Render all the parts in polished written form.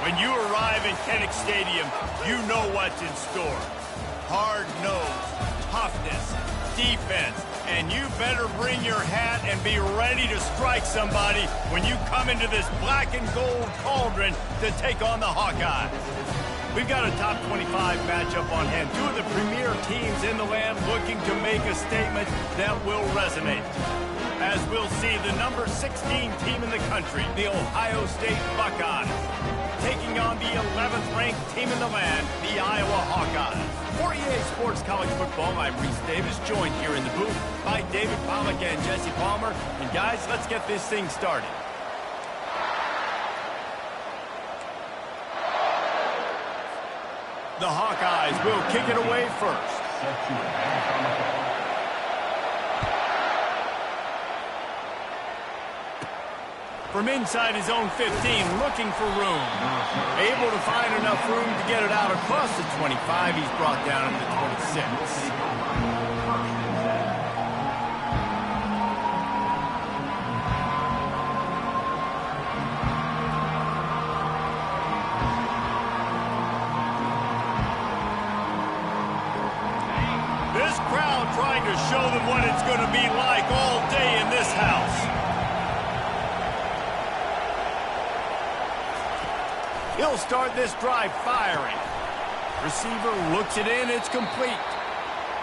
When you arrive at Kinnick Stadium, you know what's in store. Hard nose, toughness, defense, and you better bring your hat and be ready to strike somebody when you come into this black and gold cauldron to take on the Hawkeyes. We've got a top 25 matchup on hand. Two of the premier teams in the land looking to make a statement that will resonate. As we'll see, the number 16 team in the country, the Ohio State Buckeyes, taking on the 11th ranked team in the land, the Iowa Hawkeyes. For EA Sports College Football, I'm Reese Davis, joined here in the booth by David Pollack and Jesse Palmer. And guys, let's get this thing started. The Hawkeyes will kick it away first. From inside his own 15, looking for room. Able to find enough room to get it out across the 25. He's brought down at the 26. This crowd trying to show them what it's going to be like all day in this house. He'll start this drive firing. Receiver looks it in, it's complete.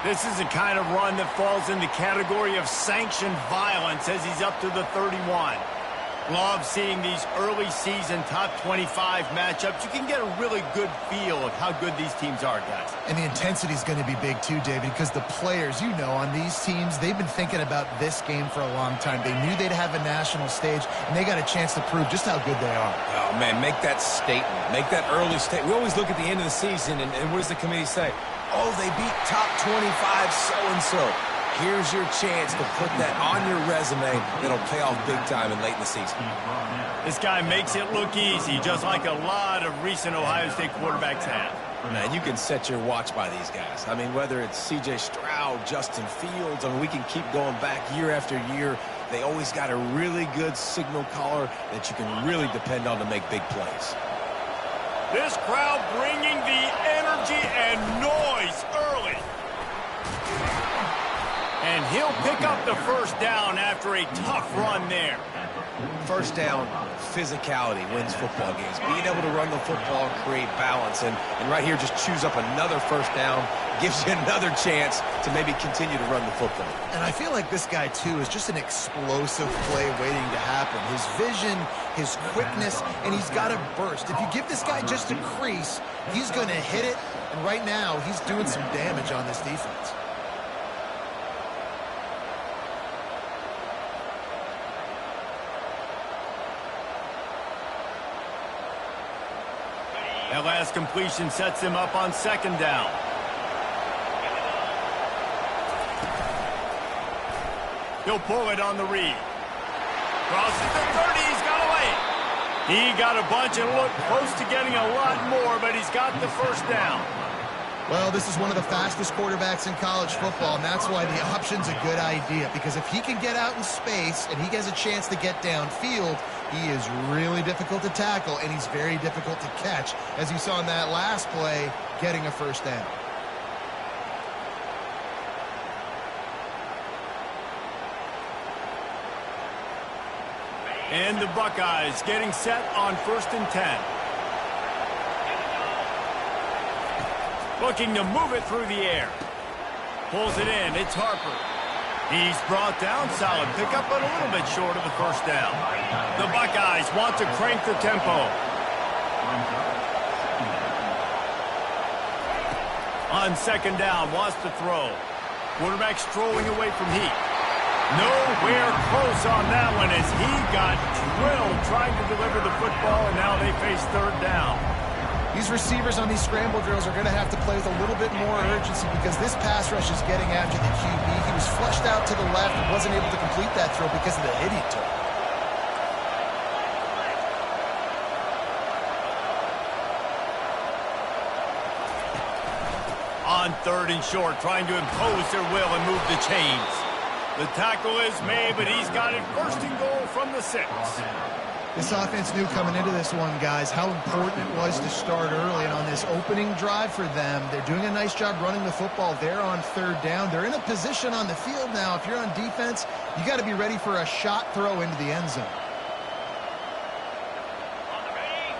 This is the kind of run that falls in the category of sanctioned violence as he's up to the 31. Love seeing these early season top 25 matchups. You can get a really good feel of how good these teams are, guys. And the intensity is going to be big too, David, because the players, you know, on these teams, they've been thinking about this game for a long time. They knew they'd have a national stage, and they got a chance to prove just how good they are. Oh, man, make that statement. Make that early statement. We always look at the end of the season, and what does the committee say? Oh, they beat top 25 so-and-so. Here's your chance to put that on your resume that'll pay off big time and late in the season. This guy makes it look easy, just like a lot of recent Ohio State quarterbacks have. Man, you can set your watch by these guys. I mean, whether it's C.J. Stroud, Justin Fields, I mean, we can keep going back year after year. They always got a really good signal caller that you can really depend on to make big plays. This crowd bringing the energy and noise early. And he'll pick up the first down after a tough run there. First down, physicality wins football games. Being able to run the football and create balance. And right here, just choose up another first down. Gives you another chance to maybe continue to run the football. And I feel like this guy, too, is just an explosive play waiting to happen. His vision, his quickness, and he's got a burst. If you give this guy just a crease, he's going to hit it. And right now, he's doing some damage on this defense. That last completion sets him up on second down. He'll pull it on the read. Crosses the 30, he's got away. He got a bunch and looked close to getting a lot more, but he's got the first down. Well, this is one of the fastest quarterbacks in college football, and that's why the option's a good idea, because if he can get out in space and he has a chance to get downfield, he is really difficult to tackle, and he's very difficult to catch, as you saw in that last play, getting a first down. And the Buckeyes getting set on 1st and 10. Looking to move it through the air. Pulls it in. It's Harper. He's brought down. Solid pickup, but a little bit short of the first down. The Buckeyes want to crank the tempo. On second down, wants to throw. Quarterback strolling away from Heat. Nowhere close on that one as he got drilled trying to deliver the football, and now they face third down. These receivers on these scramble drills are going to have to play with a little bit more urgency because this pass rush is getting after the QB. He was flushed out to the left and wasn't able to complete that throw because of the hit he took. On third and short, trying to impose their will and move the chains. The tackle is made, but he's got it first and goal from the 6. This offense knew coming into this one, guys, how important it was to start early. And on this opening drive for them, they're doing a nice job running the football. They're on third down. They're in a position on the field now. If you're on defense, you got to be ready for a shot throw into the end zone.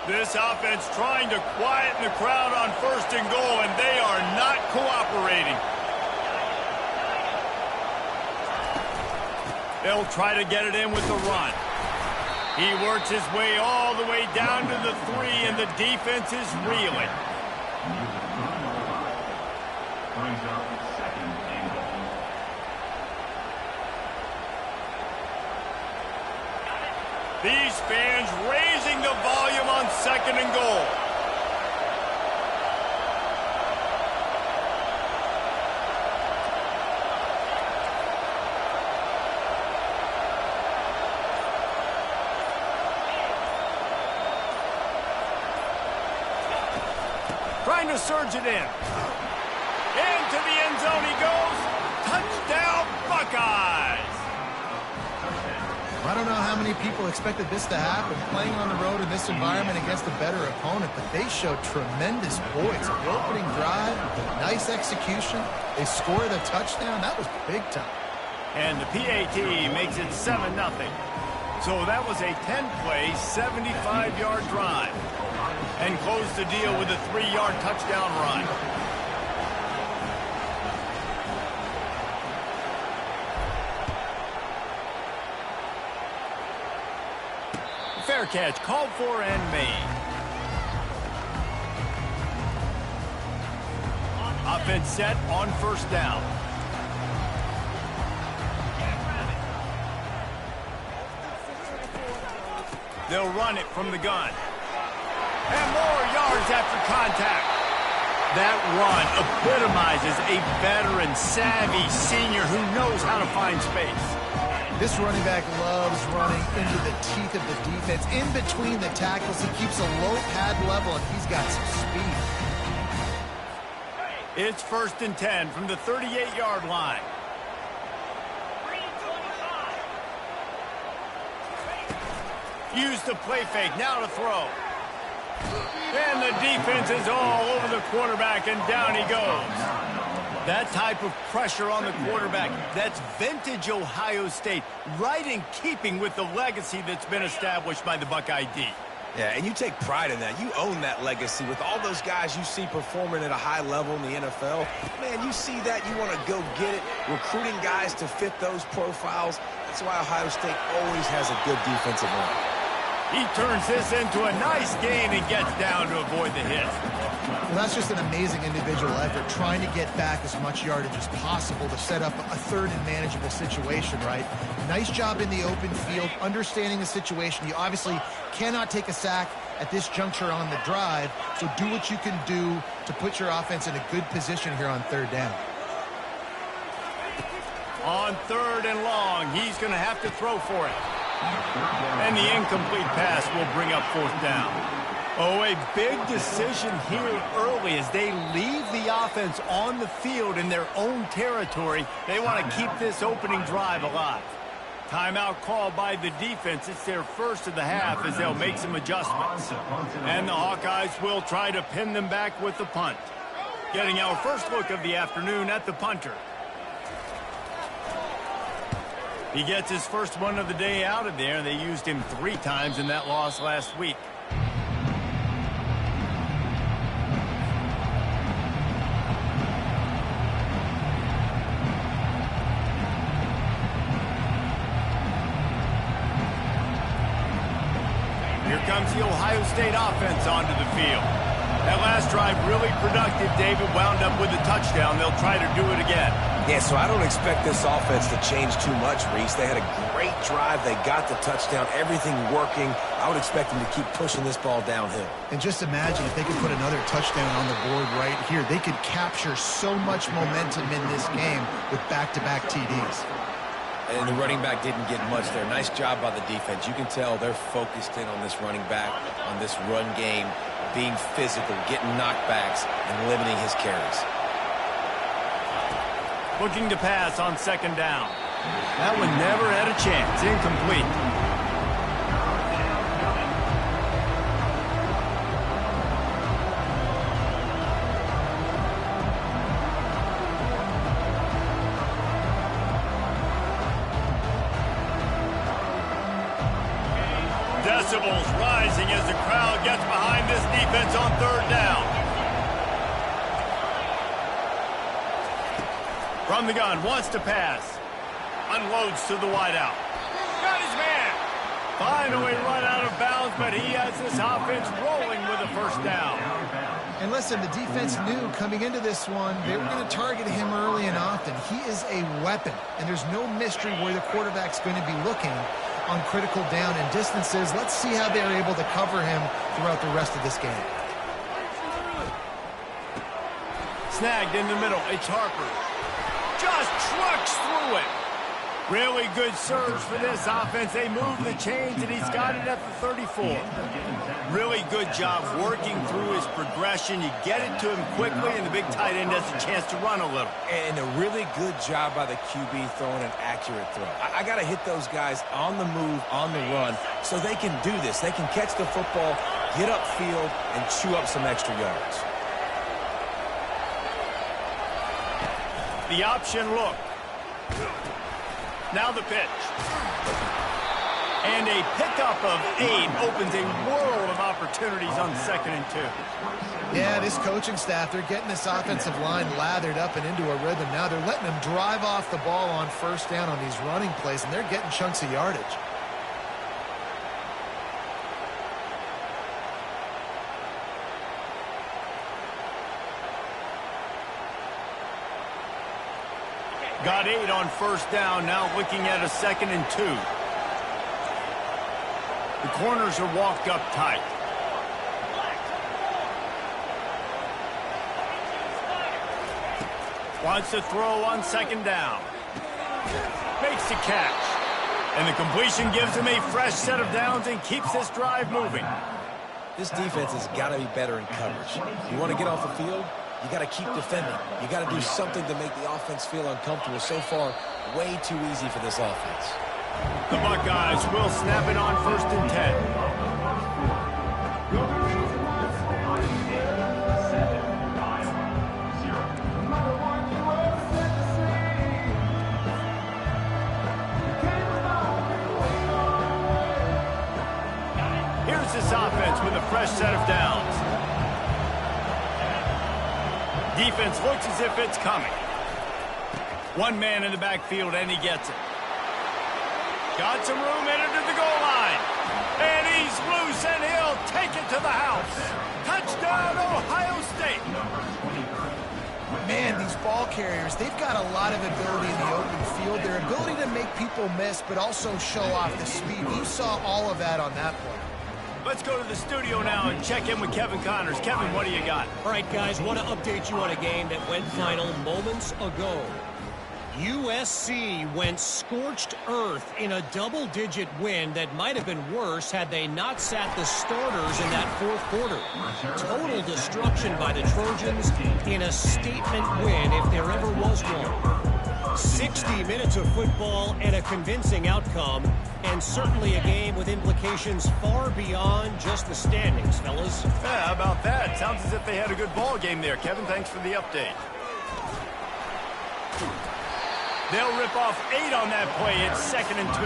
This offense trying to quieten the crowd on 1st and goal, and they are not cooperating. They'll try to get it in with the run. He works his way all the way down to the 3, and the defense is reeling. These fans raising the volume on 2nd and goal. Trying to surge it in. Into the end zone he goes. Touchdown, Buckeyes! I don't know how many people expected this to happen, playing on the road in this environment against a better opponent, but they showed tremendous poise. The opening drive, nice execution. They scored a touchdown. That was big time. And the PAT makes it 7-0. So that was a 10-play, 75-yard drive. And close the deal with a 3-yard touchdown run. Fair catch called for and made. Offense set on 1st down. They'll run it from the gun. And more yards after contact. That run epitomizes a veteran, savvy senior who knows how to find space. This running back loves running into the teeth of the defense. In between the tackles, he keeps a low pad level, and he's got some speed. It's 1st and 10 from the 38-yard line. Use the play fake, now to throw. And the defense is all over the quarterback, and down he goes. That type of pressure on the quarterback, that's vintage Ohio State, right in keeping with the legacy that's been established by the Buckeye D. Yeah, and you take pride in that. You own that legacy with all those guys you see performing at a high level in the NFL. Man, you see that, you want to go get it, recruiting guys to fit those profiles. That's why Ohio State always has a good defensive line. He turns this into a nice gain and gets down to avoid the hit. Well, that's just an amazing individual effort, trying to get back as much yardage as possible to set up a 3rd and manageable situation, right? Nice job in the open field, understanding the situation. You obviously cannot take a sack at this juncture on the drive, so do what you can do to put your offense in a good position here on 3rd down. On 3rd and long, he's going to have to throw for it. And the incomplete pass will bring up 4th down. Oh, a big decision here early as they leave the offense on the field in their own territory. They want to keep this opening drive alive. Timeout called by the defense. It's their first of the half as they'll make some adjustments. And the Hawkeyes will try to pin them back with the punt. Getting our first look of the afternoon at the punter. He gets his first one of the day out of there. They used him 3 times in that loss last week. Here comes the Ohio State offense onto the field. That last drive really productive. David wound up with a touchdown. They'll try to do it again. Yeah, so I don't expect this offense to change too much, Reese. They had a great drive. They got the touchdown, everything working. I would expect them to keep pushing this ball downhill. And just imagine if they could put another touchdown on the board right here. They could capture so much momentum in this game with back-to-back TDs. And the running back didn't get much there. Nice job by the defense. You can tell they're focused in on this running back, on this run game, being physical, getting knockbacks, and limiting his carries. Looking to pass on 2nd down. That one never had a chance. Incomplete. From the gun, wants to pass. Unloads to the wideout. Got his man. Finally run out of bounds, but he has this offense rolling with a first down. And listen, the defense knew coming into this one, they were going to target him early and often. He is a weapon, and there's no mystery where the quarterback's going to be looking on critical down and distances. Let's see how they're able to cover him throughout the rest of this game. Snagged in the middle. It's Harper. Just trucks through it. Really good surge for this offense. They move the chains, and he's got it at the 34. Really good job working through his progression. You get it to him quickly, and the big tight end has a chance to run a little. And a really good job by the QB throwing an accurate throw. I got to hit those guys on the move, on the run, so they can do this. They can catch the football, get upfield, and chew up some extra yards. The option look. Now the pitch. And a pickup of 8 opens a world of opportunities on 2nd and 2. Yeah, this coaching staff, they're getting this offensive line lathered up and into a rhythm. Now they're letting them drive off the ball on first down on these running plays, and they're getting chunks of yardage. Got 8 on first down, now looking at a 2nd and 2. The corners are walked up tight. Wants to throw on 2nd down. Makes the catch. And the completion gives him a fresh set of downs and keeps this drive moving. This defense has got to be better in coverage. You want to get off the field? You got to keep defending. You got to do something to make the offense feel uncomfortable. So far, way too easy for this offense. The Buckeyes will snap it on 1st and 10. Here's this offense with a fresh set of downs. Defense looks as if it's coming. One man in the backfield, and he gets it. Got some room headed to the goal line. And he's loose, and he'll take it to the house. Touchdown, Ohio State. Man, these ball carriers, they've got a lot of ability in the open field. Their ability to make people miss, but also show off the speed. You saw all of that on that play. Let's go to the studio now and check in with Kevin Connors. Kevin, what do you got? All right, guys, want to update you on a game that went final moments ago. USC went scorched earth in a double-digit win that might have been worse had they not sat the starters in that 4th quarter. Total destruction by the Trojans in a statement win if there ever was one. 60 minutes of football and a convincing outcome, and certainly a game with implications far beyond just the standings, fellas. Yeah, how about that? Sounds as if they had a good ball game there. Kevin, thanks for the update. They'll rip off 8 on that play. It's 2nd and 2.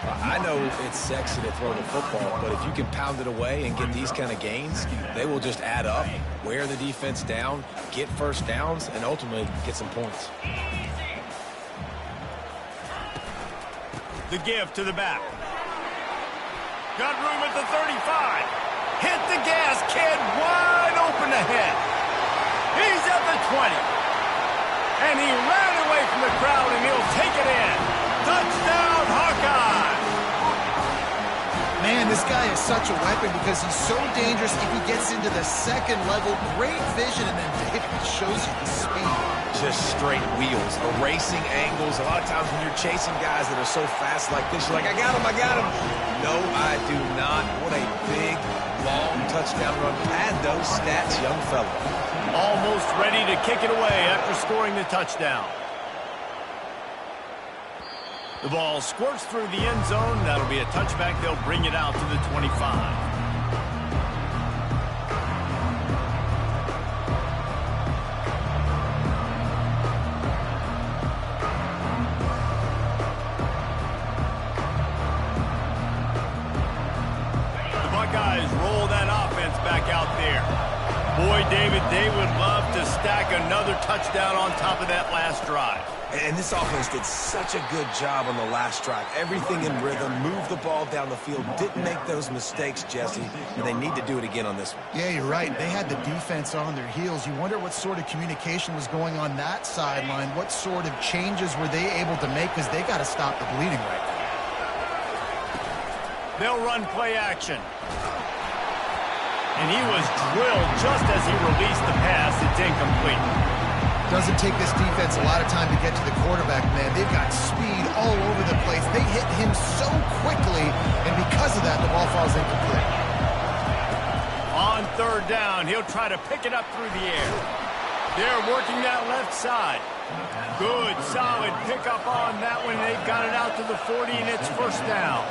I know it's sexy to throw the football, but if you can pound it away and get these kind of gains, they will just add up, wear the defense down, get first downs, and ultimately get some points. The give to the back. Got room at the 35. Hit the gas, kid. Wide open ahead. He's at the 20. And he ran away from the crowd, and he'll take it in. Touchdown, Hawkeye. Man, this guy is such a weapon because he's so dangerous if he gets into the 2nd level. Great vision, and then David shows you the speed. Just straight wheels, erasing angles. A lot of times when you're chasing guys that are so fast like this, you're like, I got him, I got him. No, I do not. What a big, long touchdown run. Pad those stats, young fella. Almost ready to kick it away after scoring the touchdown. The ball squirts through the end zone. That'll be a touchback. They'll bring it out to the 25. Buckeyes roll that offense back out there. Boy, David, they would love to stack another touchdown on top of that last drive. And this offense did such a good job on the last drive. Everything in rhythm, moved the ball down the field, didn't make those mistakes, Jesse, and they need to do it again on this one. Yeah, you're right. They had the defense on their heels. You wonder what sort of communication was going on that sideline. What sort of changes were they able to make, because they got to stop the bleeding right now. They'll run play action. And he was drilled just as he released the pass. It's incomplete. Doesn't take this defense a lot of time to get to the quarterback, man. They've got speed all over the place. They hit him so quickly, and because of that, the ball falls incomplete. On third down, he'll try to pick it up through the air. They're working that left side. Good, solid pickup on that one. They've got it out to the 40, and it's first down.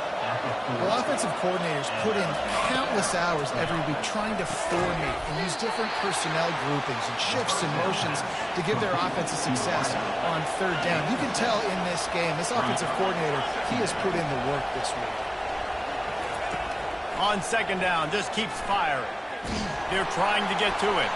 Well, offensive coordinators put in countless hours every week trying to formate and use different personnel groupings and shifts and motions to give their offensive success on third down. You can tell in this game, this offensive coordinator, he has put in the work this week. On second down, just keeps firing. They're trying to get to it.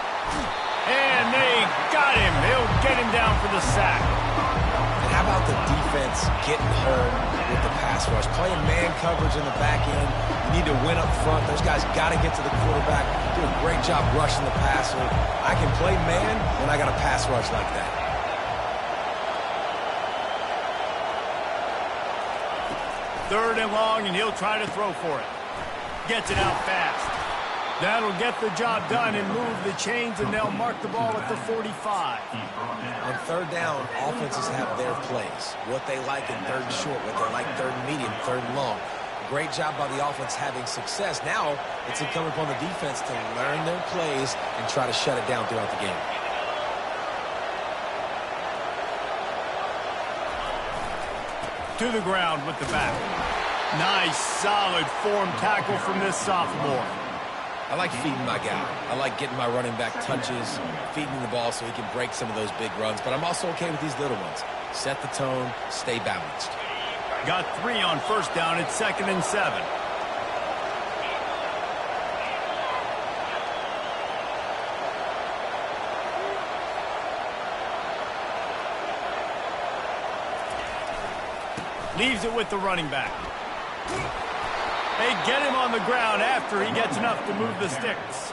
And they got him. They'll get him down for the sack. And how about the defense getting home with the pass rush? Playing man coverage in the back end. You need to win up front. Those guys got to get to the quarterback. Do a great job rushing the passer. I can play man when I got a pass rush like that. Third and long, and he'll try to throw for it. Gets it out fast. That'll get the job done and move the chains, and they'll mark the ball at the 45. On third down, offenses have their plays. What they like in third and short, what they like third and medium, third and long. Great job by the offense having success. Now it's incumbent upon the defense to learn their plays and try to shut it down throughout the game. To the ground with the back. Nice, solid form tackle from this sophomore. I like feeding my guy. I like getting my running back touches, feeding the ball so he can break some of those big runs. But I'm also okay with these little ones. Set the tone, stay balanced. Got 3 on first down. It's 2nd and 7. Leaves it with the running back. They get him on the ground after he gets enough to move the sticks.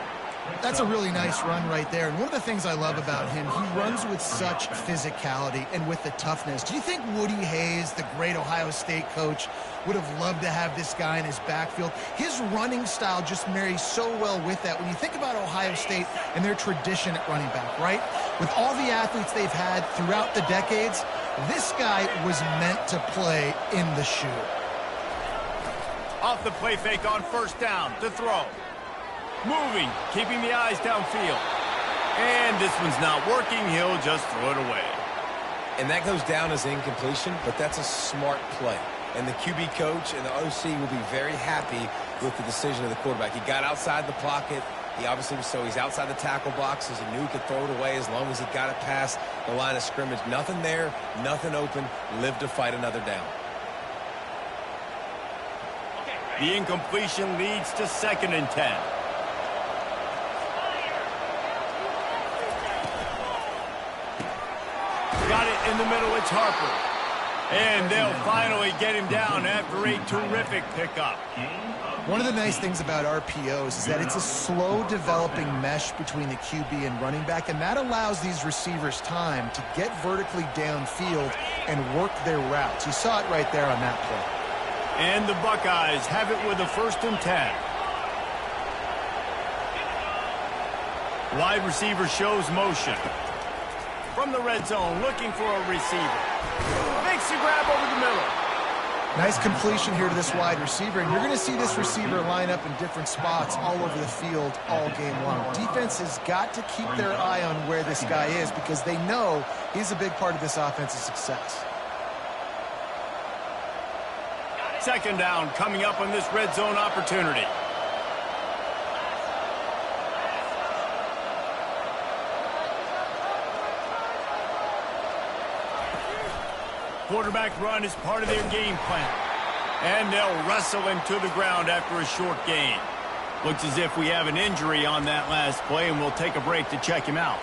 That's a really nice run right there. And one of the things I love about him, he runs with such physicality and with the toughness. Do you think Woody Hayes, the great Ohio State coach, would have loved to have this guy in his backfield? His running style just marries so well with that. When you think about Ohio State and their tradition at running back, right? With all the athletes they've had throughout the decades, this guy was meant to play in the shoe. Off the play fake on first down to throw. Moving, keeping the eyes downfield. And this one's not working. He'll just throw it away. And that goes down as incompletion, but that's a smart play. And the QB coach and the OC will be very happy with the decision of the quarterback. He got outside the pocket. He obviously was he's outside the tackle boxes. He knew he could throw it away as long as he got it past the line of scrimmage. Nothing there, nothing open. Live to fight another down. The incompletion leads to 2nd and 10. Got it in the middle. It's Harper. And they'll finally get him down after a terrific pickup. One of the nice things about RPOs is that it's a slow developing mesh between the QB and running back, and that allows these receivers time to get vertically downfield and work their routes. You saw it right there on that play. And the Buckeyes have it with a 1st and 10. Wide receiver shows motion. From the red zone, looking for a receiver. Makes the grab over the middle. Nice completion here to this wide receiver, and you're going to see this receiver line up in different spots all over the field all game long. Defense has got to keep their eye on where this guy is because they know he's a big part of this offense's success. 2nd down coming up on this red zone opportunity. Quarterback run is part of their game plan. And they'll wrestle him to the ground after a short gain. Looks as if we have an injury on that last play, and we'll take a break to check him out.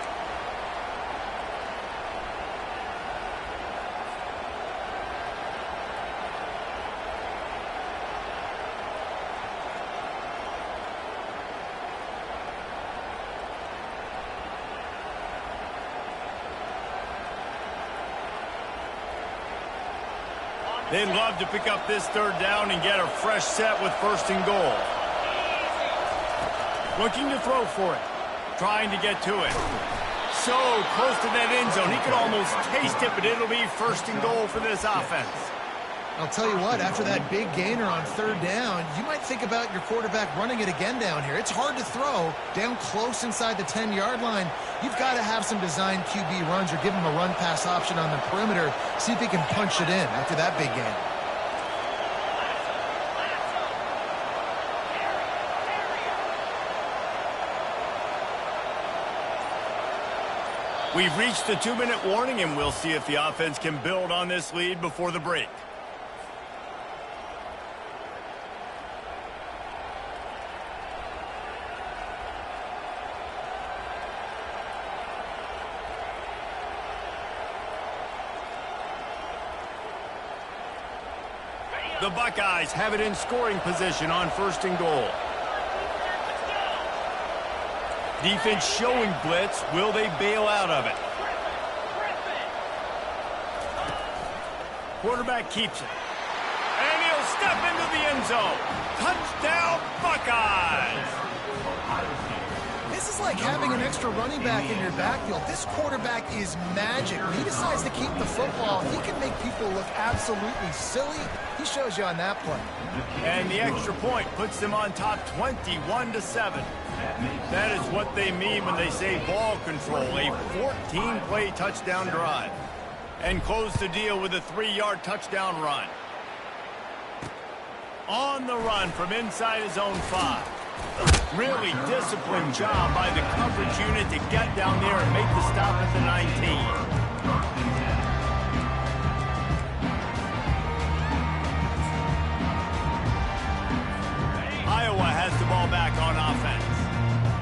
They'd love to pick up this third down and get a fresh set with 1st and goal. Looking to throw for it. Trying to get to it. So close to that end zone. He could almost taste it, but it'll be 1st and goal for this offense. I'll tell you what, after that big gainer on 3rd down, you might think about your quarterback running it again down here. It's hard to throw down close inside the 10-yard line. You've got to have some designed QB runs or give him a run-pass option on the perimeter. See if he can punch it in after that big gain. We've reached the 2-minute warning, and we'll see if the offense can build on this lead before the break. The Buckeyes have it in scoring position on 1st and goal. Defense showing blitz. Will they bail out of it? Quarterback keeps it. And he'll step into the end zone. Touchdown, Buckeyes! This is like having an extra running back in your backfield. This quarterback is magic. When he decides to keep the football, he can make people look absolutely silly. He shows you on that play. And the extra point puts them on top 21-7. That is what they mean when they say ball control, a 14-play touchdown drive. And close the deal with a 3-yard touchdown run. On the run from inside his own 5. Really disciplined job by the coverage unit to get down there and make the stop at the 19. Iowa has the ball back on offense.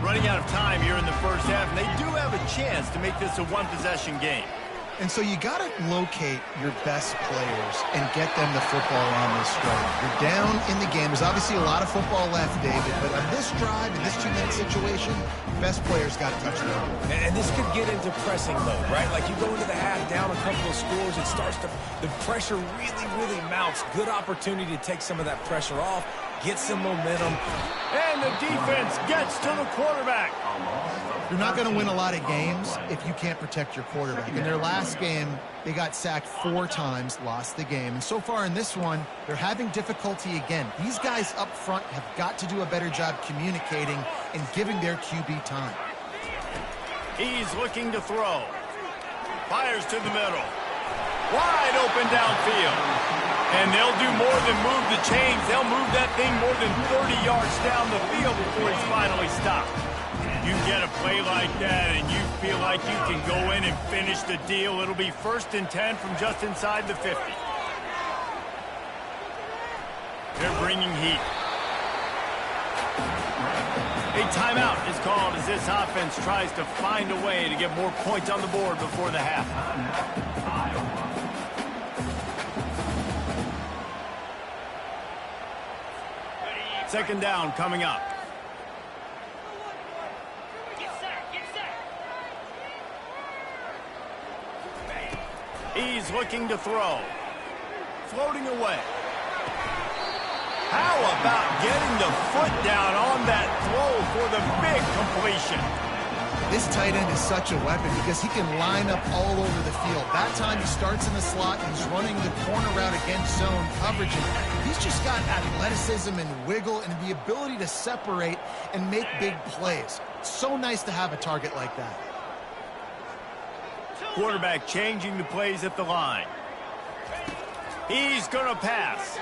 Running out of time here in the first half, and they do have a chance to make this a one-possession game. And so you got to locate your best players and get them the football on this drive. You're down in the game. There's obviously a lot of football left, David, but on this drive, in this 2-minute situation, best players got to touch the ball. And this could get into pressing mode, right? Like you go into the half down a couple of scores, it starts to, the pressure really mounts. Good opportunity to take some of that pressure off, get some momentum. And the defense gets to the quarterback. You're not going to win a lot of games if you can't protect your quarterback. In their last game, they got sacked 4 times, lost the game. And so far in this one, they're having difficulty again. These guys up front have got to do a better job communicating and giving their QB time. He's looking to throw. Fires to the middle. Wide open downfield. And they'll do more than move the chains. They'll move that thing more than 30 yards down the field before it's finally stopped. You get a play like that and you feel like you can go in and finish the deal. It'll be 1st and 10 from just inside the 50. They're bringing heat. A timeout is called as this offense tries to find a way to get more points on the board before the half. 2nd down coming up. He's looking to throw. Floating away. How about getting the foot down on that throw for the big completion? This tight end is such a weapon because he can line up all over the field. That time he starts in the slot and he's running the corner route against zone coverage. And he's just got athleticism and wiggle and the ability to separate and make big plays. It's so nice to have a target like that. Quarterback changing the plays at the line. He's going to pass.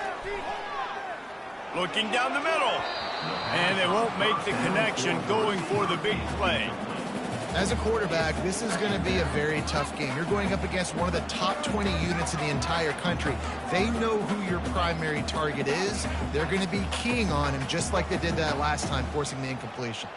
Looking down the middle. And they won't make the connection going for the big play. As a quarterback, this is going to be a very tough game. You're going up against one of the top 20 units in the entire country. They know who your primary target is. They're going to be keying on him just like they did that last time, forcing the incompletion.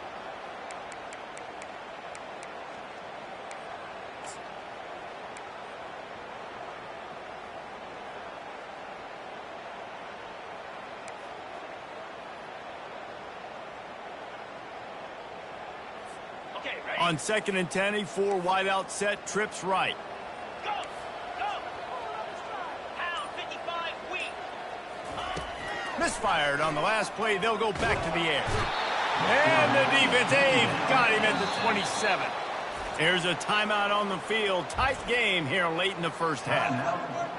On 2nd and 10, a 4 wide out set, trips right. Go! Go! Pound 55 weak. Misfired on the last play. They'll go back to the air. And the defense, got him at the 27. There's a timeout on the field. Tight game here late in the first half.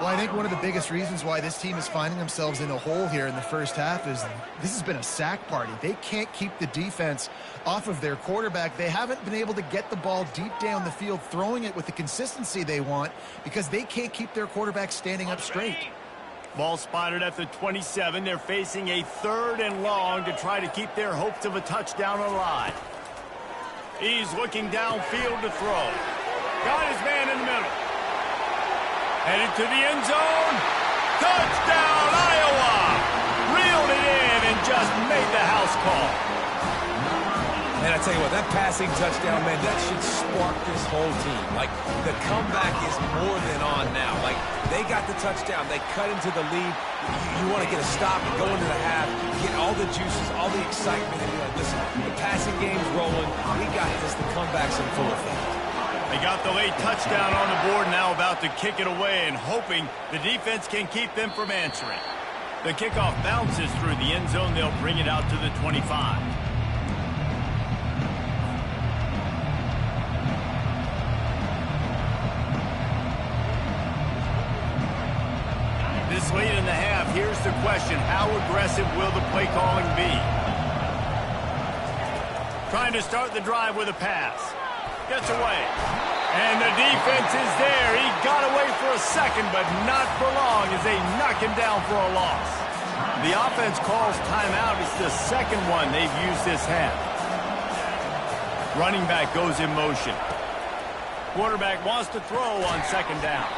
Well, I think one of the biggest reasons why this team is finding themselves in a hole here in the first half is this has been a sack party. They can't keep the defense off of their quarterback. They haven't been able to get the ball deep down the field, throwing it with the consistency they want because they can't keep their quarterback standing up straight. Ball spotted at the 27. They're facing a 3rd and long to try to keep their hopes of a touchdown alive. He's looking downfield to throw. Got his man in the middle. Headed to the end zone. Touchdown, Iowa! Reeled it in and just made the house call. And I tell you what, that passing touchdown, man, that should spark this whole team. Like, the comeback is more than on now. Like, they got the touchdown. They cut into the lead. You want to get a stop and go into the half, get all the juices, all the excitement, and be like, listen, the passing game's rolling. We got this. The comeback's in full effect. They got the late touchdown on the board, now about to kick it away and hoping the defense can keep them from answering. The kickoff bounces through the end zone. They'll bring it out to the 25. This late in the half, here's the question. How aggressive will the play calling be? Trying to start the drive with a pass. Gets away. And the defense is there. He got away for a second, but not for long as they knock him down for a loss. The offense calls timeout. It's the second one they've used this half. Running back goes in motion. Quarterback wants to throw on 2nd down.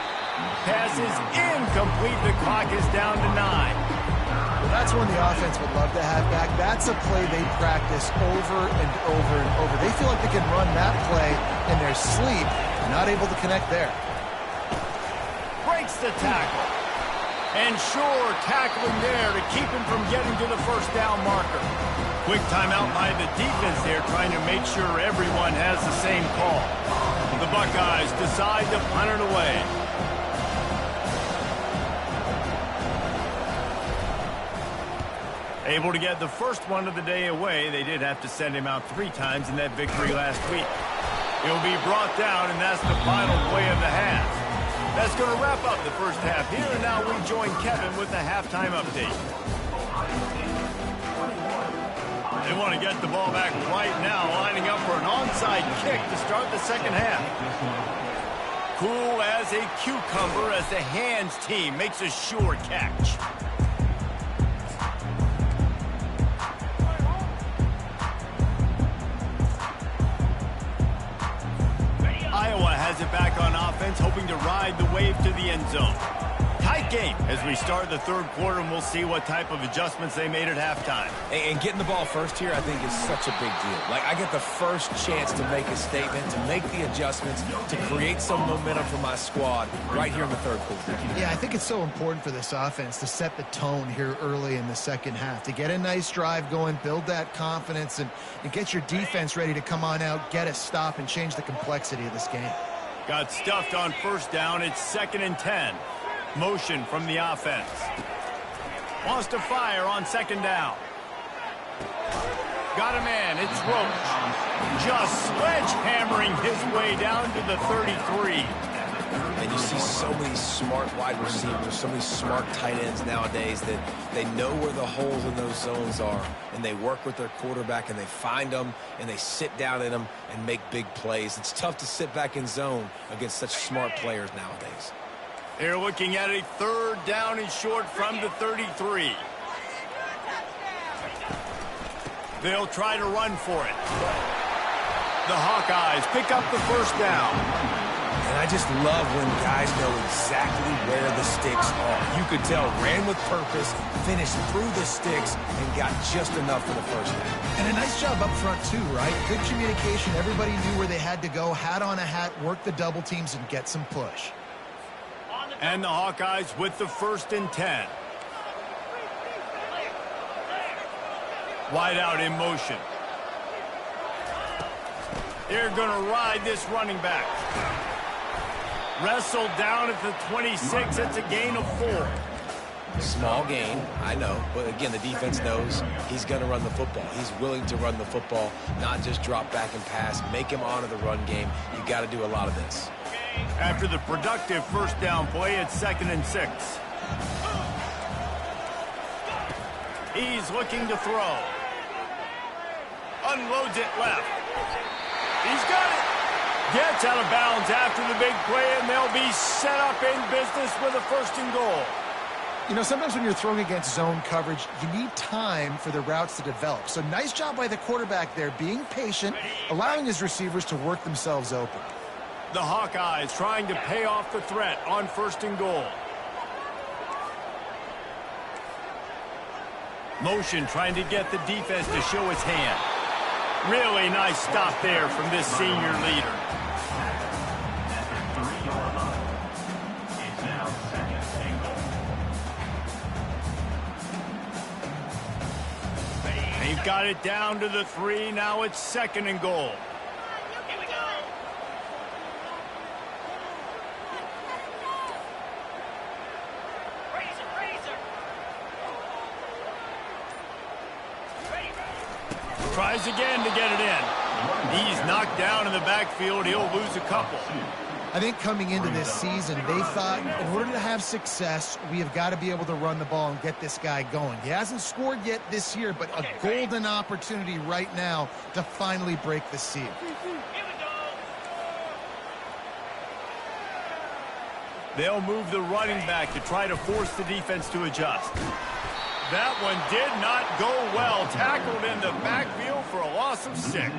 Pass is incomplete. The clock is down to 9. Well, that's one the offense would love to have back. That's a play they practice over and over and over. They feel like they can run that play in their sleep. Not able to connect there. Breaks the tackle. And sure, tackling there to keep him from getting to the 1st down marker. Quick timeout by the defense there, trying to make sure everyone has the same call. The Buckeyes decide to punt it away. Able to get the first one of the day away. They did have to send him out 3 times in that victory last week. He'll be brought down, and that's the final play of the half. That's going to wrap up the first half here, and now we join Kevin with the halftime update. They want to get the ball back right now, lining up for an onside kick to start the second half. Cool as a cucumber as the hands team makes a sure catch. Iowa has it back on offense, hoping to ride the wave to the end zone. Tight game as we start the 3rd quarter, and we'll see what type of adjustments they made at halftime. And getting the ball first here, I think, is such a big deal. Like, I get the first chance to make a statement, to make the adjustments, to create some momentum for my squad right here in the 3rd quarter. Yeah, I think it's so important for this offense to set the tone here early in the second half, to get a nice drive going, build that confidence, and get your defense ready to come on out, get a stop, and change the complexity of this game. Got stuffed on 1st down. It's 2nd and 10. Motion from the offense. Wants to fire on 2nd down. Got a man. It's Roach. Just sledgehammering his way down to the 33. And you see so many smart wide receivers, so many smart tight ends nowadays that they know where the holes in those zones are, and they work with their quarterback, and they find them, and they sit down in them and make big plays. It's tough to sit back in zone against such smart players nowadays. They're looking at a 3rd down and short from the 33. They'll try to run for it. The Hawkeyes pick up the first down. And I just love when guys know exactly where the sticks are. You could tell, ran with purpose, finished through the sticks, and got just enough for the first down. And a nice job up front, too, right? Good communication. Everybody knew where they had to go, hat on a hat, work the double teams, and get some push. And the Hawkeyes with the 1st and 10. Wide out in motion. They're going to ride this running back. Wrestled down at the 26. It's a gain of 4. Small gain, I know. But again, the defense knows he's going to run the football. He's willing to run the football, not just drop back and pass. Make him honor the run game. You got to do a lot of this. After the productive first down play, it's 2nd and 6. He's looking to throw. Unloads it left. He's got it. Gets out of bounds after the big play, and they'll be set up in business with a 1st and goal. You know, sometimes when you're throwing against zone coverage, you need time for the routes to develop. So nice job by the quarterback there, being patient, allowing his receivers to work themselves open. The Hawkeyes trying to pay off the threat on 1st and goal. Motion trying to get the defense to show its hand. Really nice stop there from this senior leader. They've got it down to the 3. Now it's 2nd and goal. Here we go. Razor. Tries again to get it in. He's knocked down in the backfield. He'll lose a couple. I think coming into this season, they thought in order to have success, we have got to be able to run the ball and get this guy going. He hasn't scored yet this year, but a golden opportunity right now to finally break the seal. Here we go. They'll move the running back to try to force the defense to adjust. That one did not go well. Tackled in the backfield for a loss of 6.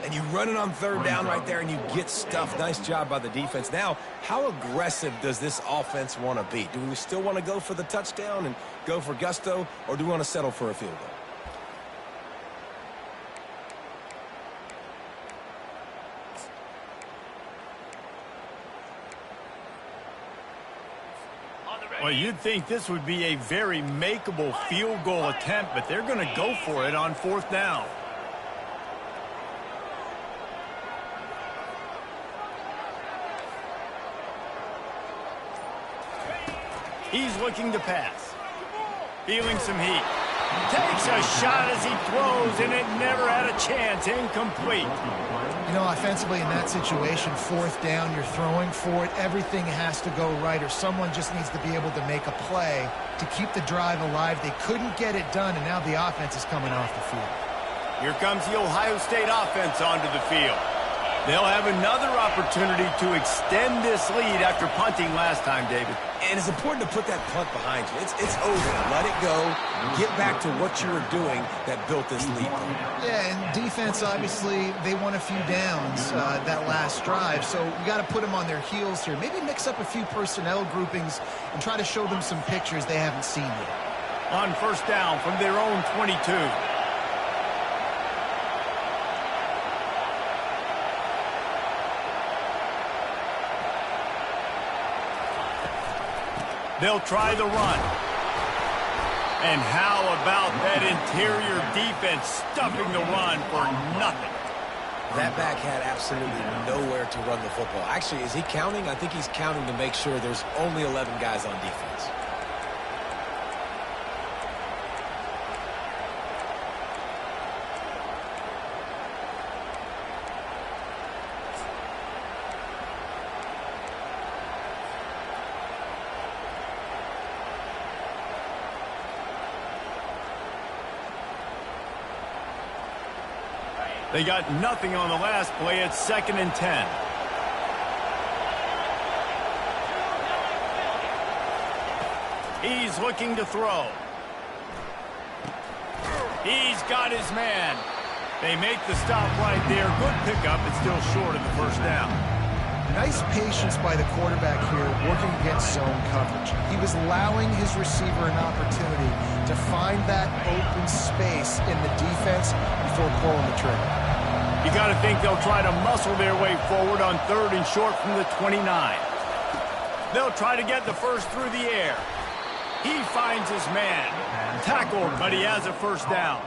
And you run it on 3rd down right there, and you get stuffed. Nice job by the defense. Now, how aggressive does this offense want to be? Do we still want to go for the touchdown and go for gusto, or do we want to settle for a field goal? Well, you'd think this would be a very makeable field goal attempt, but they're going to go for it on 4th down. He's looking to pass. Feeling some heat. Takes a shot as he throws, and it never had a chance. Incomplete. You know, offensively in that situation, 4th down, you're throwing for it. Everything has to go right, or someone just needs to be able to make a play to keep the drive alive. They couldn't get it done, and now the offense is coming off the field. Here comes the Ohio State offense onto the field. They'll have another opportunity to extend this lead after punting last time, David. And it's important to put that punt behind you. It's over. Let it go. Get back to what you were doing that built this lead. Yeah, and defense, obviously, they won a few downs that last drive, so we got to put them on their heels here. Maybe mix up a few personnel groupings and try to show them some pictures they haven't seen yet. On 1st down from their own 22. They'll try the run. And how about that interior defense stuffing the run for nothing? That back had absolutely nowhere to run the football. Actually, is he counting? I think he's counting to make sure there's only 11 guys on defense. They got nothing on the last play. It's 2nd and 10. He's looking to throw. He's got his man. They make the stop right there. Good pickup. It's still short of the first down. Nice patience by the quarterback here, working against zone coverage. He was allowing his receiver an opportunity to find that open space in the defense before pulling the trigger. You got to think they'll try to muscle their way forward on 3rd and short from the 29. They'll try to get the first through the air. He finds his man. Tackled, but he has a first down.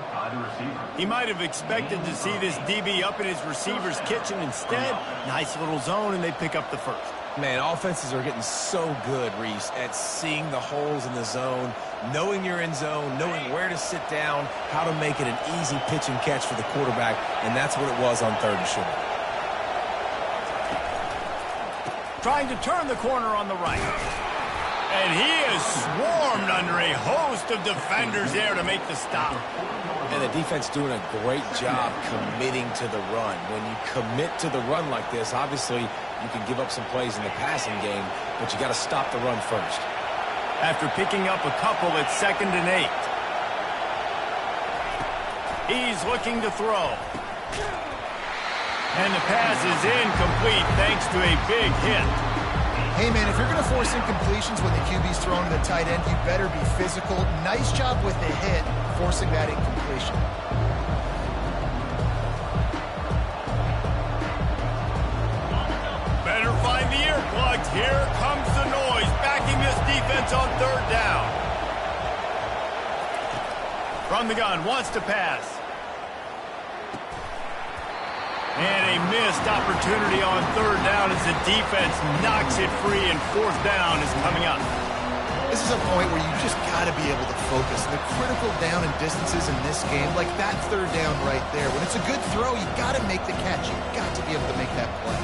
He might have expected to see this DB up in his receiver's kitchen. Instead, nice little zone, and they pick up the first. Man, offenses are getting so good, Reese, at seeing the holes in the zone, knowing you're in zone, knowing where to sit down, how to make it an easy pitch and catch for the quarterback, and that's what it was on 3rd and short. Trying to turn the corner on the right. And he is swarmed under a host of defenders there to make the stop. And the defense doing a great job committing to the run. When you commit to the run like this, obviously you can give up some plays in the passing game, but you got to stop the run first. After picking up a couple, it's 2nd and 8. He's looking to throw. And the pass is incomplete thanks to a big hit. Hey, man, if you're going to force incompletions when the QB's throwing to the tight end, you better be physical. Nice job with the hit, forcing that incompletion. Better find the earplugs. Here comes the noise, backing this defense on 3rd down. From the gun, wants to pass. And a missed opportunity on 3rd down as the defense knocks it free, and 4th down is coming up. This is a point where you just got to be able to focus. The critical down and distances in this game, like that 3rd down right there. When it's a good throw, you got to make the catch. You got to be able to make that play.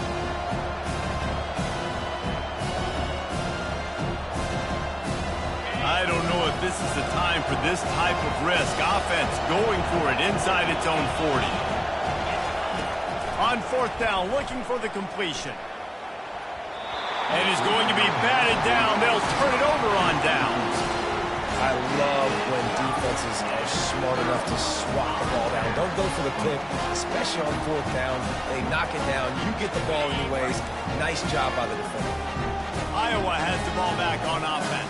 I don't know if this is the time for this type of risk. Offense going for it inside its own 40. On 4th down, looking for the completion. And is going to be batted down. They'll turn it over on downs. I love when defenses are smart enough to swat the ball down. Don't go for the pick, especially on 4th down. They knock it down. You get the ball anyways. Nice job by the defender. Iowa has the ball back on offense.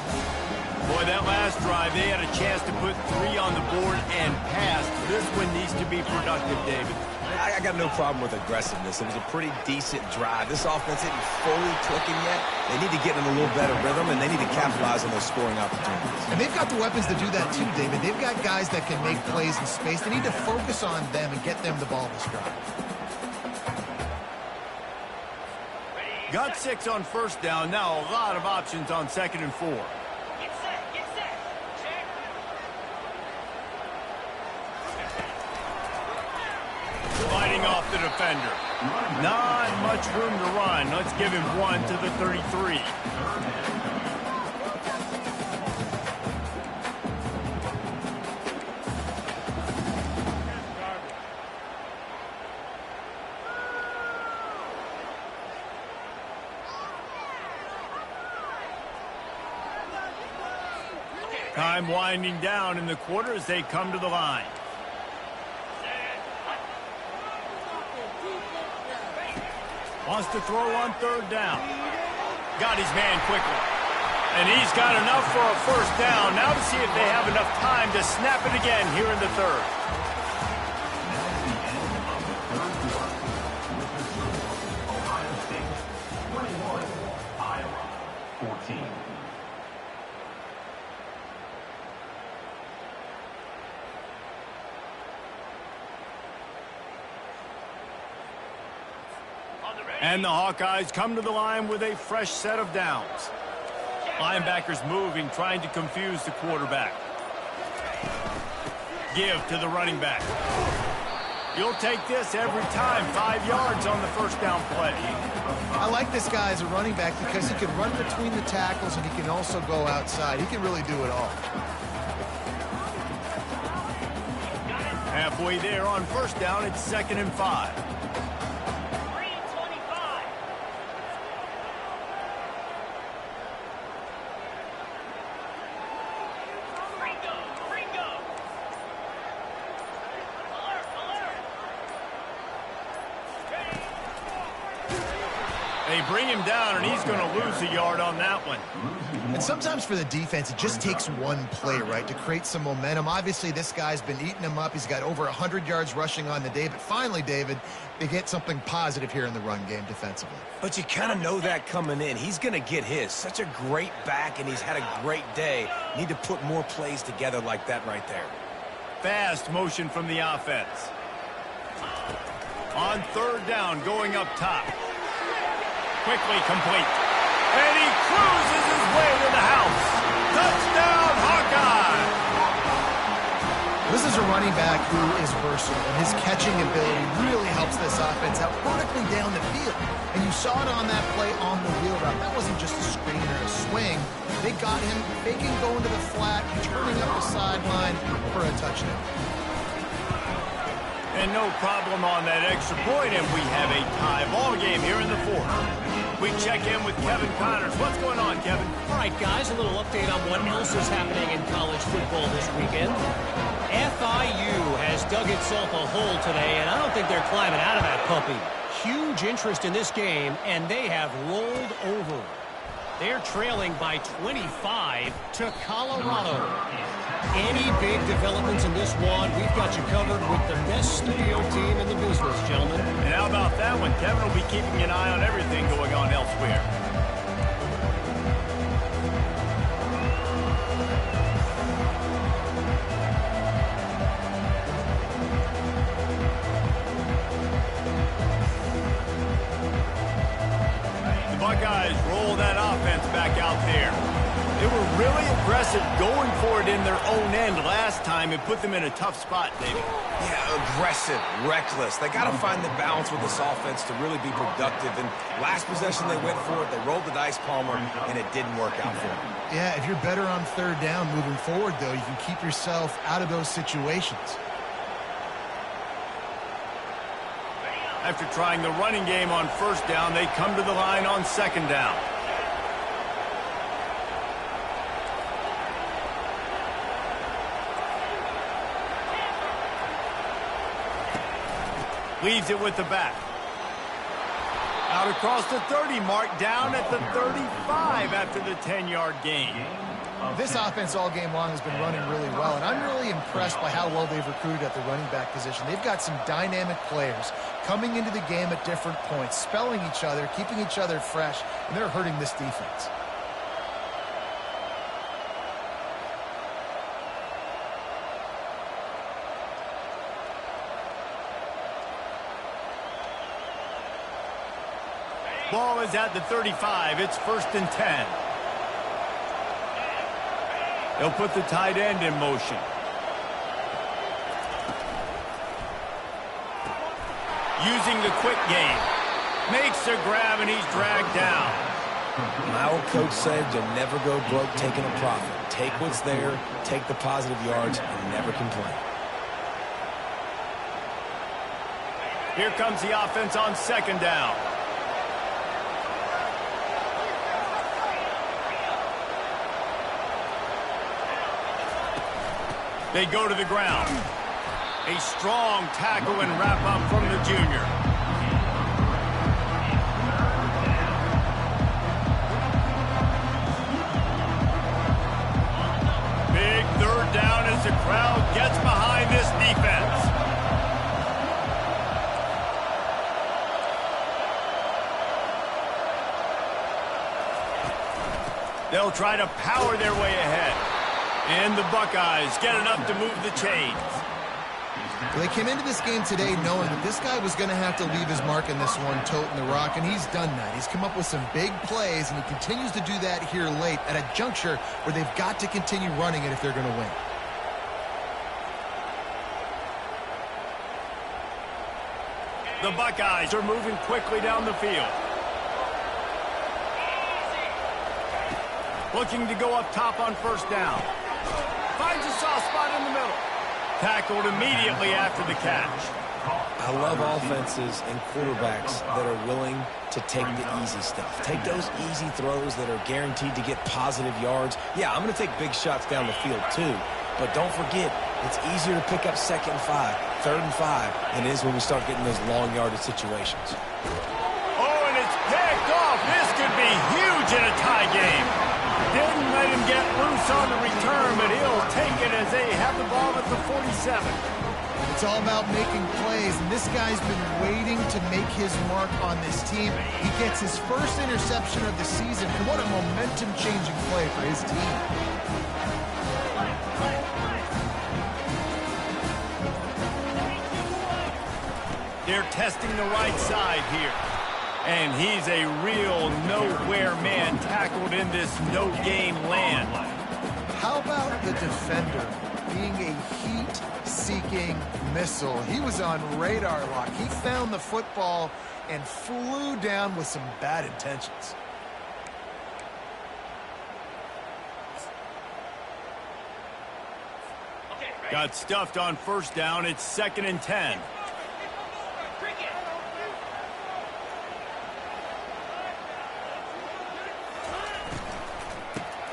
Boy, that last drive, they had a chance to put 3 on the board and pass. This one needs to be productive, David. I got no problem with aggressiveness. It was a pretty decent drive. This offense isn't fully clicking yet. They need to get in a little better rhythm, and they need to capitalize on those scoring opportunities. And they've got the weapons to do that too, David. They've got guys that can make plays in space. They need to focus on them and get them the ball this drive. Got 6 on 1st down. Now a lot of options on 2nd and 4. Get set, get set. Check. Fighting off the defender. Not much room to run. Let's give him 1 to the 33. Time winding down in the quarter as they come to the line. Wants to throw on 3rd down. Got his man quickly. And he's got enough for a first down. Now to see if they have enough time to snap it again here in the 3rd. Ohio State 21, Iowa 14. And the Hawkeyes come to the line with a fresh set of downs. Linebackers moving, trying to confuse the quarterback. Give to the running back. You'll take this every time. 5 yards on the first down play. I like this guy as a running back because he can run between the tackles and he can also go outside. He can really do it all. Halfway there on first down, it's 2nd and 5. They bring him down, and he's going to lose a yard on that one. And sometimes for the defense, it just takes one play, right, to create some momentum. Obviously, this guy's been eating him up. He's got over 100 yards rushing on the day. But finally, David, they get something positive here in the run game defensively. But you kind of know that coming in. He's going to get his. Such a great back, and he's had a great day. Need to put more plays together like that right there. Fast motion from the offense. On third down, going up top. Quickly complete. And he cruises his way to the house. Touchdown, Hawkeye! This is a running back who is versatile, and his catching ability really helps this offense out vertically down the field. And you saw it on that play on the wheel route. That wasn't just a screen or a swing. They got him faking going to the flat, turning up the sideline for a touchdown. And no problem on that extra point, and we have a tie ball game here in the fourth. We check in with Kevin Connors. What's going on, Kevin? All right, guys, a little update on what else is happening in college football this weekend. FIU has dug itself a hole today, and I don't think they're climbing out of that puppy. Huge interest in this game, and they have rolled over. They're trailing by 25 to Colorado. Any big developments in this one, we've got you covered with the best studio team in the business, gentlemen. And how about that one? Kevin will be keeping an eye on everything going on elsewhere. The Buckeyes roll that offense back out there. They were really aggressive going for it in their own end last time and put them in a tough spot, David. Yeah, aggressive, reckless. They got to find the balance with this offense to really be productive. And last possession they went for it, they rolled the dice, Palmer, and it didn't work out for them. Yeah, if you're better on third down moving forward, though, you can keep yourself out of those situations. After trying the running game on first down, they come to the line on second down. Leaves it with the back. Out across the 30 mark, down at the 35 after the 10-yard gain. This offense all game long has been running really well, and I'm really impressed by how well they've recruited at the running back position. They've got some dynamic players coming into the game at different points, spelling each other, keeping each other fresh, and they're hurting this defense. Ball is at the 35. It's 1st and 10. They'll put the tight end in motion. Using the quick game. Makes a grab, and he's dragged down. My old coach said you'll never go broke taking a profit. Take what's there, take the positive yards, and never complain. Here comes the offense on second down. They go to the ground. A strong tackle and wrap up from the junior. Big third down as the crowd gets behind this defense. They'll try to power their way ahead. And the Buckeyes get enough to move the chains. Well, they came into this game today knowing that this guy was going to have to leave his mark in this one, toting the rock, and he's done that. He's come up with some big plays, and he continues to do that here late at a juncture where they've got to continue running it if they're going to win. The Buckeyes are moving quickly down the field. Looking to go up top on first down. Finds a soft spot in the middle. Tackled immediately after the catch. I love offenses and quarterbacks that are willing to take the easy stuff. Take those easy throws that are guaranteed to get positive yards. Yeah, I'm going to take big shots down the field too. But don't forget, it's easier to pick up 2nd and 5, 3rd and 5 than it is when we start getting those long yardage situations. Oh, and it's picked off This could be huge in a tie game. Didn't let him get loose on the return, but he'll take it as they have the ball at the 47. It's all about making plays, and this guy's been waiting to make his mark on this team. He gets his first interception of the season, and what a momentum-changing play for his team. They're testing the right side here. And he's a real nowhere man tackled in this no-game land. How about the defender being a heat-seeking missile? He was on radar lock. He found the football and flew down with some bad intentions. Got stuffed on first down. It's 2nd and 10.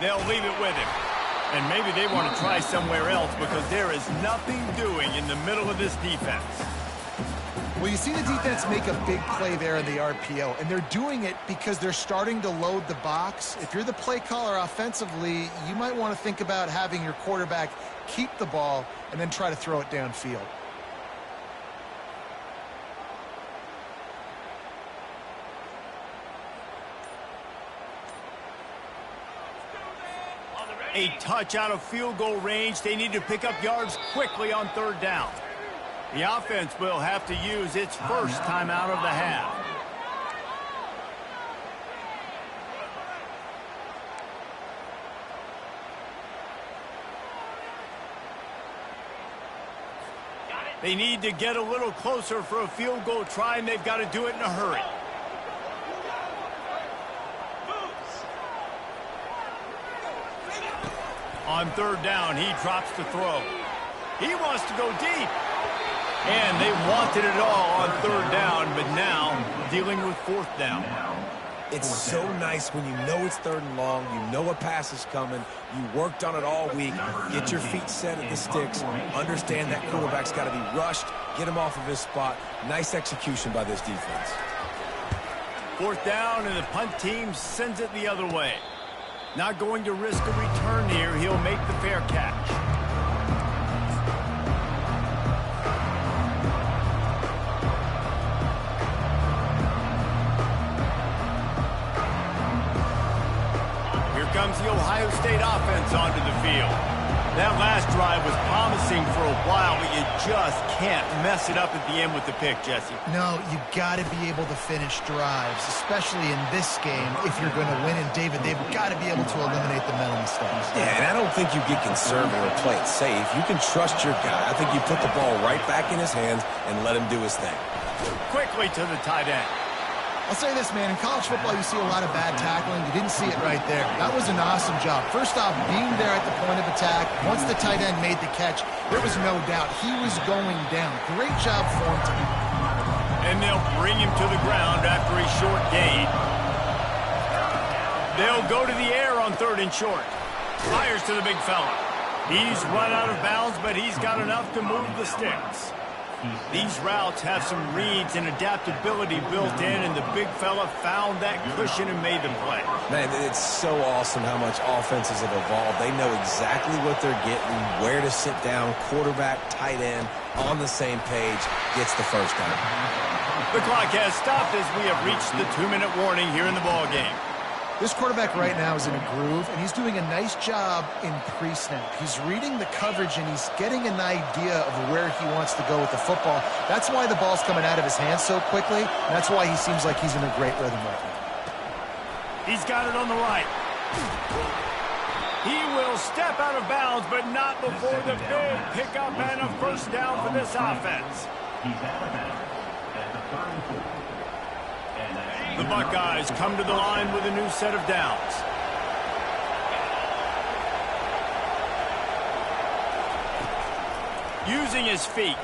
They'll leave it with him. And maybe they want to try somewhere else because there is nothing doing in the middle of this defense. Well, you see the defense make a big play there in the RPO, and they're doing it because they're starting to load the box. If you're the play caller offensively, you might want to think about having your quarterback keep the ball and then try to throw it downfield. A touch out of field goal range. They need to pick up yards quickly on 3rd down. The offense will have to use its first timeout of the half. They need to get a little closer for a field goal try, and they've got to do it in a hurry. On 3rd down, he drops the throw. He wants to go deep. And they wanted it all on 3rd down, but now dealing with 4th down. It's so nice when you know it's 3rd and long, you know a pass is coming, you worked on it all week, get your feet set at the sticks, understand that quarterback's got to be rushed, get him off of his spot. Nice execution by this defense. 4th down, and the punt team sends it the other way. Not going to risk a return here. He'll make the fair catch. Here comes the Ohio State offense onto the field. That last drive was promising for a while, but you just can't mess it up at the end with the pick, Jesse. No, you got to be able to finish drives, especially in this game. If you're going to win, and David, they've got to be able to eliminate the mental mistakes. Yeah, and I don't think you get conservative or play it safe. You can trust your guy. I think you put the ball right back in his hands and let him do his thing. Quickly to the tight end. I'll say this, man. In college football, you see a lot of bad tackling. You didn't see it right there. That was an awesome job. First off, being there at the point of attack. Once the tight end made the catch, there was no doubt he was going down. Great job for him to be. And they'll bring him to the ground after a short gain. They'll go to the air on 3rd and short. Fires to the big fella. He's run out of bounds, but he's got enough to move the sticks. These routes have some reads and adaptability built in, and the big fella found that cushion and made the play. Man, it's so awesome how much offenses have evolved. They know exactly what they're getting, where to sit down, quarterback, tight end, on the same page, gets the first down. The clock has stopped as we have reached the 2-minute warning here in the ballgame. This quarterback right now is in a groove, and he's doing a nice job in pre-snap. He's reading the coverage, and he's getting an idea of where he wants to go with the football. That's why the ball's coming out of his hands so quickly, and that's why he seems like he's in a great rhythm right now. He's got it on the right. He will step out of bounds, but not before the big pickup and a first down for this offense. He's out of bounds at the 34. The Buckeyes come to the line with a new set of downs. Using his feet.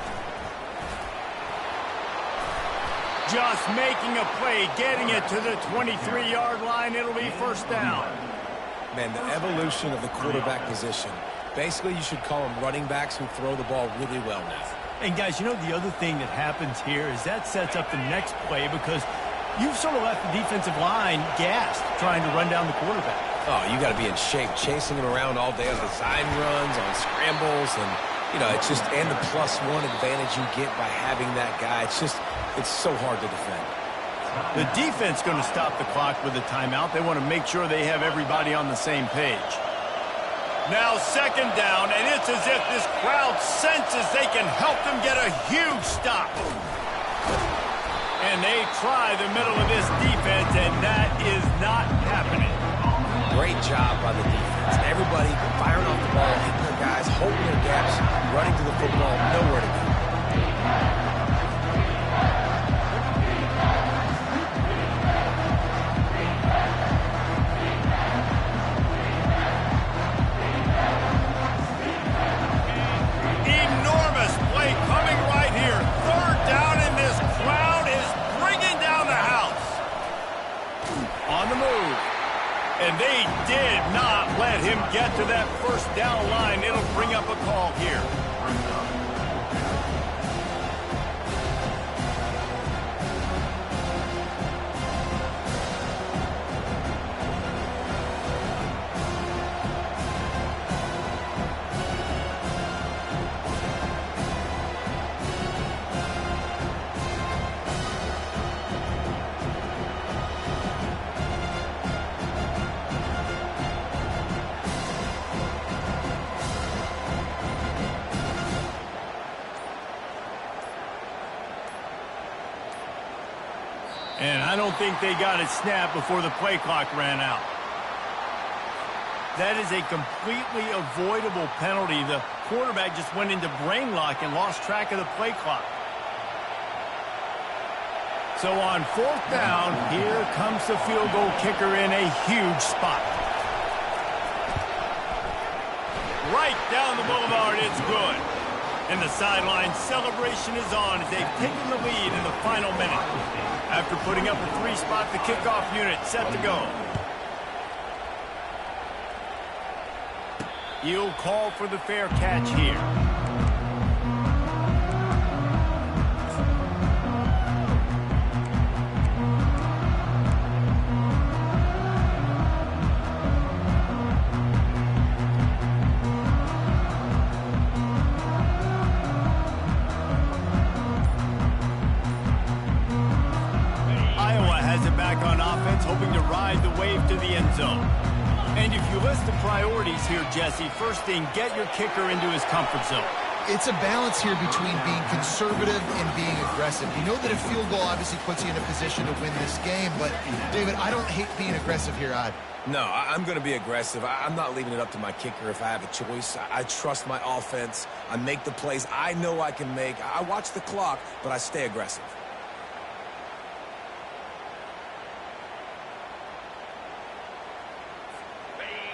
Just making a play, getting it to the 23-yard line. It'll be first down. Man, the evolution of the quarterback position. Basically, you should call them running backs who throw the ball really well now. And guys, you know the other thing that happens here is that sets up the next play because You've sort of left the defensive line gassed trying to run down the quarterback. Oh, you got to be in shape, chasing him around all day on design runs, on scrambles, and, it's just, and the +1 advantage you get by having that guy. It's so hard to defend. The defense going to stop the clock with a timeout. They want to make sure they have everybody on the same page. Now 2nd down, and it's as if this crowd senses they can help them get a huge stop. And they try the middle of this defense, and that is not happening. Great job by the defense. Everybody firing off the ball, hitting their guys, holding their gaps, running to the football, nowhere to go. Enormous play coming right here. 3rd down, and this crowd is bringing down the house. On the move. And they did not let him get to that 1st down line. It'll bring up a call here. And I don't think they got it snapped before the play clock ran out. That is a completely avoidable penalty. The quarterback just went into brain lock and lost track of the play clock. So on 4th down, here comes the field goal kicker in a huge spot. Right down the boulevard, it's good. And the sideline celebration is on as they've taken the lead in the final minute. After putting up a 3-spot, the kickoff unit set to go. He'll call for the fair catch here. Hoping to ride the wave to the end zone. And if you list the priorities here, Jesse, first thing, get your kicker into his comfort zone. It's a balance here between being conservative and being aggressive. You know that a field goal obviously puts you in a position to win this game, but, David, I don't hate being aggressive here either. No, I'm going to be aggressive. I'm not leaving it up to my kicker if I have a choice. I trust my offense. I make the plays I know I can make. I watch the clock, but I stay aggressive.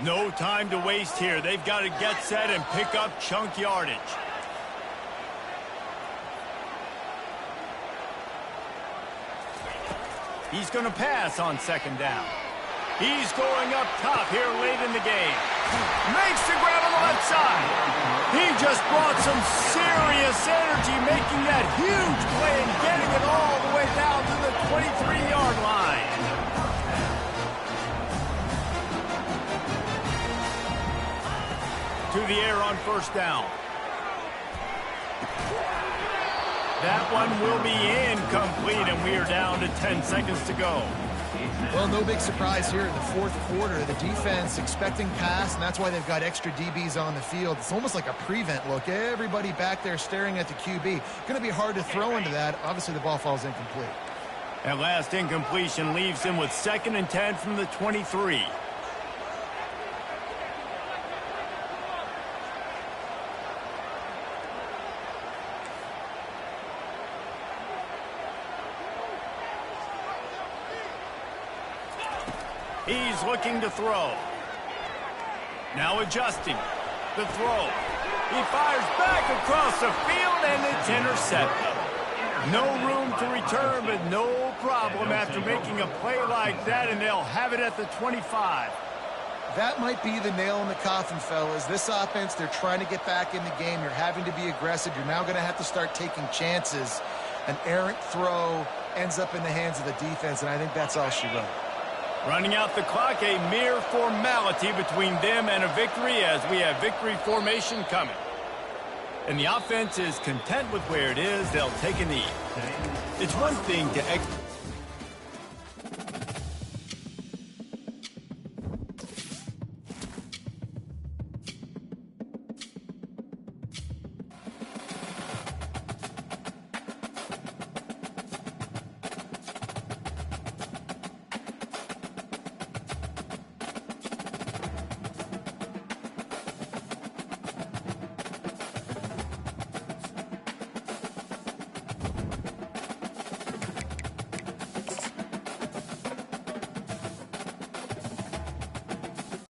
No time to waste here. They've got to get set and pick up chunk yardage. He's going to pass on 2nd down. He's going up top here late in the game. Makes the grab on the left side. He just brought some serious energy, making that huge play and getting it all the way down to the 23-yard line. To the air on 1st down. That one will be incomplete, and we are down to 10 seconds to go. Well, no big surprise here in the 4th quarter. The defense expecting pass, and that's why they've got extra DBs on the field. It's almost like a prevent look. Everybody back there staring at the QB. Going to be hard to throw into that. Obviously, the ball falls incomplete. That last incompletion leaves him with 2nd and 10 from the 23. He's looking to throw. Now adjusting. The throw. He fires back across the field, and it's intercepted. No room to return, but no problem after making a play like that, and they'll have it at the 25. That might be the nail in the coffin, fellas. This offense, they're trying to get back in the game. You're having to be aggressive. You're now going to have to start taking chances. An errant throw ends up in the hands of the defense, and I think that's all she wrote. Running out the clock, a mere formality between them and a victory as we have victory formation coming. And the offense is content with where it is. They'll take a knee. It's one thing to